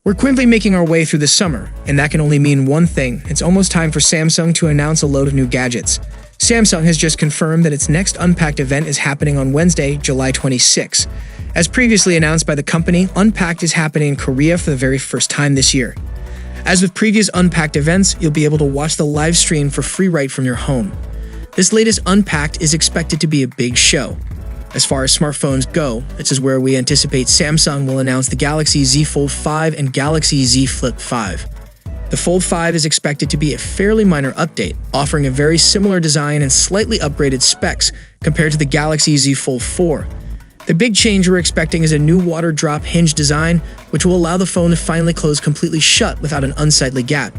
We're quickly making our way through the summer, and that can only mean one thing. It's almost time for Samsung to announce a load of new gadgets. Samsung has just confirmed that its next Unpacked event is happening on Wednesday, July 26. As previously announced by the company, Unpacked is happening in Korea for the very first time this year. As with previous Unpacked events, you'll be able to watch the live stream for free right from your home. This latest Unpacked is expected to be a big show. As far as smartphones go, this is where we anticipate Samsung will announce the Galaxy Z Fold 5 and Galaxy Z Flip 5. The Fold 5 is expected to be a fairly minor update, offering a very similar design and slightly upgraded specs compared to the Galaxy Z Fold 4. The big change we're expecting is a new water drop hinge design, which will allow the phone to finally close completely shut without an unsightly gap.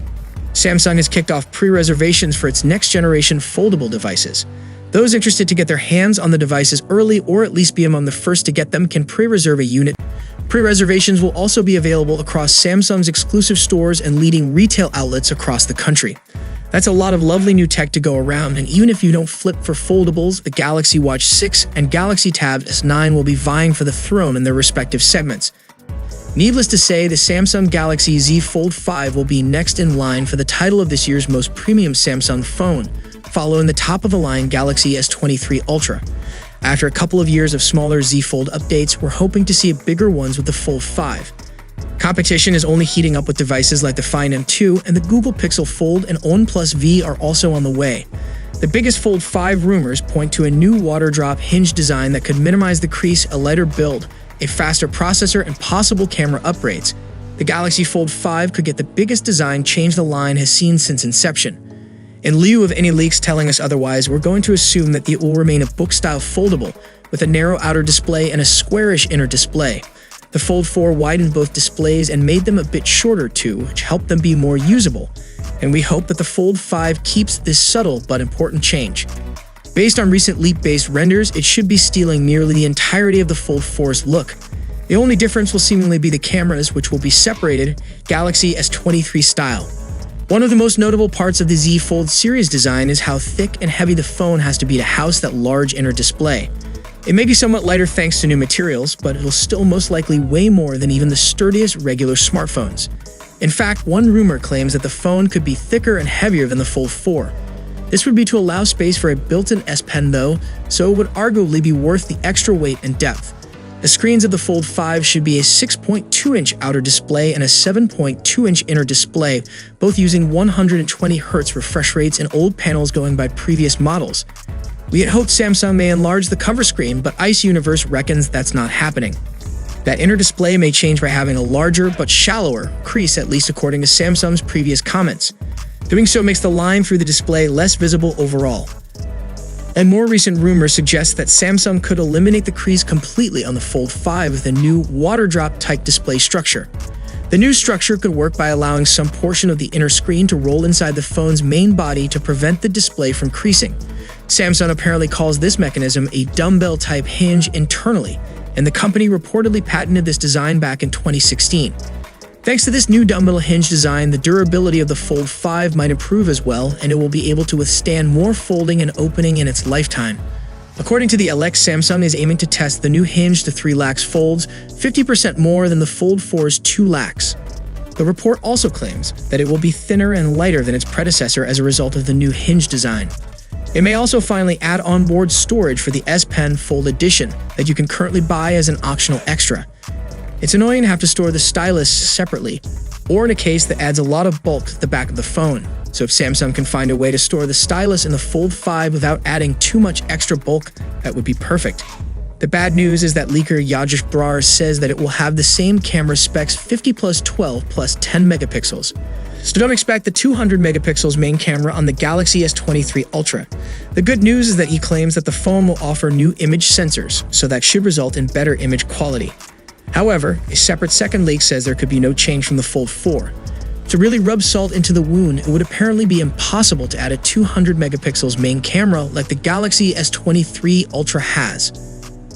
Samsung has kicked off pre-reservations for its next-generation foldable devices. Those interested to get their hands on the devices early or at least be among the first to get them can pre-reserve a unit. Pre-reservations will also be available across Samsung's exclusive stores and leading retail outlets across the country. That's a lot of lovely new tech to go around, and even if you don't flip for foldables, the Galaxy Watch 6 and Galaxy Tab S9 will be vying for the throne in their respective segments. Needless to say, the Samsung Galaxy Z Fold 5 will be next in line for the title of this year's most premium Samsung phone, following the top-of-the-line Galaxy S23 Ultra. After a couple of years of smaller Z Fold updates, we're hoping to see bigger ones with the Fold 5. Competition is only heating up with devices like the Find M2, and the Google Pixel Fold and OnePlus V are also on the way. The biggest Fold 5 rumors point to a new water drop hinge design that could minimize the crease, a lighter build, a faster processor, and possible camera upgrades. The Galaxy Fold 5 could get the biggest design change the line has seen since inception. In lieu of any leaks telling us otherwise, we're going to assume that it will remain a book-style foldable, with a narrow outer display and a squarish inner display. The Fold 4 widened both displays and made them a bit shorter too, which helped them be more usable. And we hope that the Fold 5 keeps this subtle but important change. Based on recent leak-based renders, it should be stealing nearly the entirety of the Fold 4's look. The only difference will seemingly be the cameras, which will be separated, Galaxy S23 style. One of the most notable parts of the Z Fold series design is how thick and heavy the phone has to be to house that large inner display. It may be somewhat lighter thanks to new materials, but it'll still most likely weigh more than even the sturdiest regular smartphones. In fact, one rumor claims that the phone could be thicker and heavier than the Fold 4. This would be to allow space for a built-in S Pen though, so it would arguably be worth the extra weight and depth. The screens of the Fold 5 should be a 6.2-inch outer display and a 7.2-inch inner display, both using 120Hz refresh rates and old panels going by previous models. We had hoped Samsung may enlarge the cover screen, but Ice Universe reckons that's not happening. That inner display may change by having a larger but shallower crease, at least according to Samsung's previous comments. Doing so makes the line through the display less visible overall. And more recent rumors suggest that Samsung could eliminate the crease completely on the Fold 5 with a new water drop-type display structure. The new structure could work by allowing some portion of the inner screen to roll inside the phone's main body to prevent the display from creasing. Samsung apparently calls this mechanism a dumbbell-type hinge internally, and the company reportedly patented this design back in 2016. Thanks to this new dumbbell hinge design, the durability of the Fold 5 might improve as well, and it will be able to withstand more folding and opening in its lifetime. According to the LX, Samsung is aiming to test the new hinge to 3 lax folds, 50% more than the Fold 4's 2 lax. The report also claims that it will be thinner and lighter than its predecessor as a result of the new hinge design. It may also finally add onboard storage for the S Pen Fold Edition that you can currently buy as an optional extra. It's annoying to have to store the stylus separately, or in a case that adds a lot of bulk to the back of the phone. So if Samsung can find a way to store the stylus in the Fold 5 without adding too much extra bulk, that would be perfect. The bad news is that leaker Yajish Brar says that it will have the same camera specs 50+12 plus 10 megapixels. So don't expect the 200 megapixels main camera on the Galaxy S23 Ultra. The good news is that he claims that the phone will offer new image sensors, so that should result in better image quality. However, a separate second leak says there could be no change from the Fold 4. To really rub salt into the wound, it would apparently be impossible to add a 200 megapixels main camera like the Galaxy S23 Ultra has.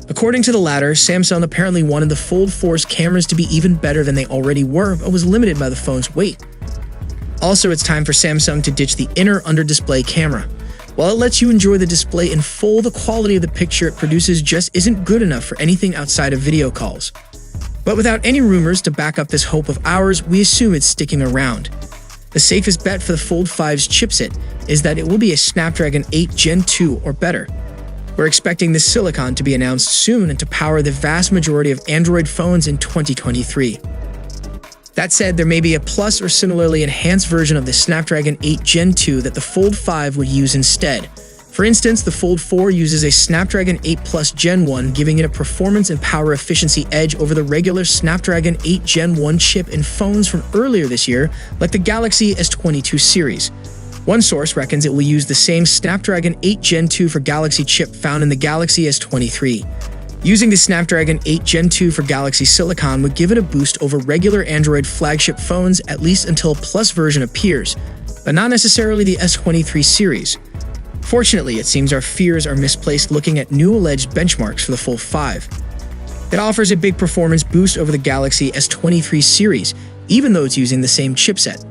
According to the latter, Samsung apparently wanted the Fold 4's cameras to be even better than they already were, but was limited by the phone's weight. Also, it's time for Samsung to ditch the inner under-display camera. While it lets you enjoy the display in full, the quality of the picture it produces just isn't good enough for anything outside of video calls. But without any rumors to back up this hope of ours, we assume it's sticking around. The safest bet for the Fold 5's chipset is that it will be a Snapdragon 8 Gen 2 or better. We're expecting this silicon to be announced soon and to power the vast majority of Android phones in 2023. That said, there may be a plus or similarly enhanced version of the Snapdragon 8 Gen 2 that the Fold 5 would use instead. For instance, the Fold 4 uses a Snapdragon 8 Plus Gen 1, giving it a performance and power efficiency edge over the regular Snapdragon 8 Gen 1 chip in phones from earlier this year, like the Galaxy S22 series. One source reckons it will use the same Snapdragon 8 Gen 2 for Galaxy chip found in the Galaxy S23. Using the Snapdragon 8 Gen 2 for Galaxy Silicon would give it a boost over regular Android flagship phones at least until a Plus version appears, but not necessarily the S23 series. Fortunately, it seems our fears are misplaced looking at new alleged benchmarks for the Fold 5. It offers a big performance boost over the Galaxy S23 series, even though it's using the same chipset.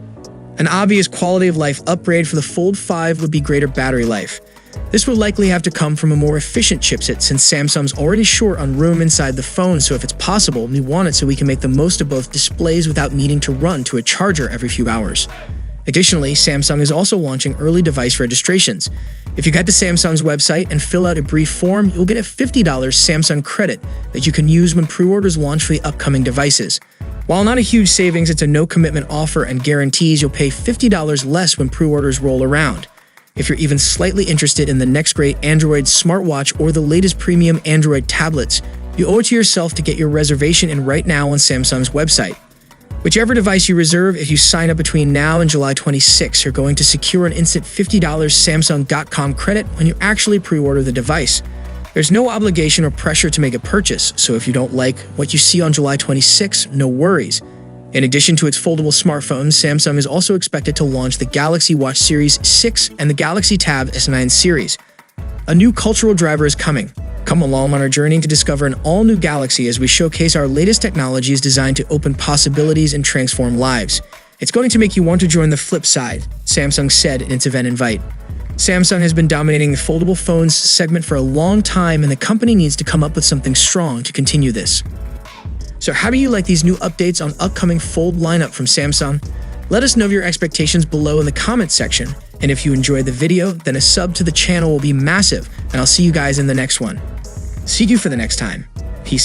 An obvious quality of life upgrade for the Fold 5 would be greater battery life. This will likely have to come from a more efficient chipset since Samsung's already short on room inside the phone, so if it's possible, we want it so we can make the most of both displays without needing to run to a charger every few hours. Additionally, Samsung is also launching early device registrations. If you head to Samsung's website and fill out a brief form, you'll get a $50 Samsung credit that you can use when pre-orders launch for the upcoming devices. While not a huge savings, it's a no-commitment offer and guarantees you'll pay $50 less when pre-orders roll around. If you're even slightly interested in the next great Android smartwatch or the latest premium Android tablets, you owe it to yourself to get your reservation in right now on Samsung's website. Whichever device you reserve, if you sign up between now and July 26, you're going to secure an instant $50 Samsung.com credit when you actually pre-order the device. There's no obligation or pressure to make a purchase, so if you don't like what you see on July 26, no worries. In addition to its foldable smartphones, Samsung is also expected to launch the Galaxy Watch Series 6 and the Galaxy Tab S9 series. A new cultural driver is coming. Come along on our journey to discover an all-new Galaxy as we showcase our latest technologies designed to open possibilities and transform lives. It's going to make you want to join the flip side, Samsung said in its event invite. Samsung has been dominating the foldable phones segment for a long time, and the company needs to come up with something strong to continue this. So how do you like these new updates on upcoming Fold lineup from Samsung? Let us know your expectations below in the comments section, and if you enjoyed the video, then a sub to the channel will be massive, and I'll see you guys in the next one. See you for the next time.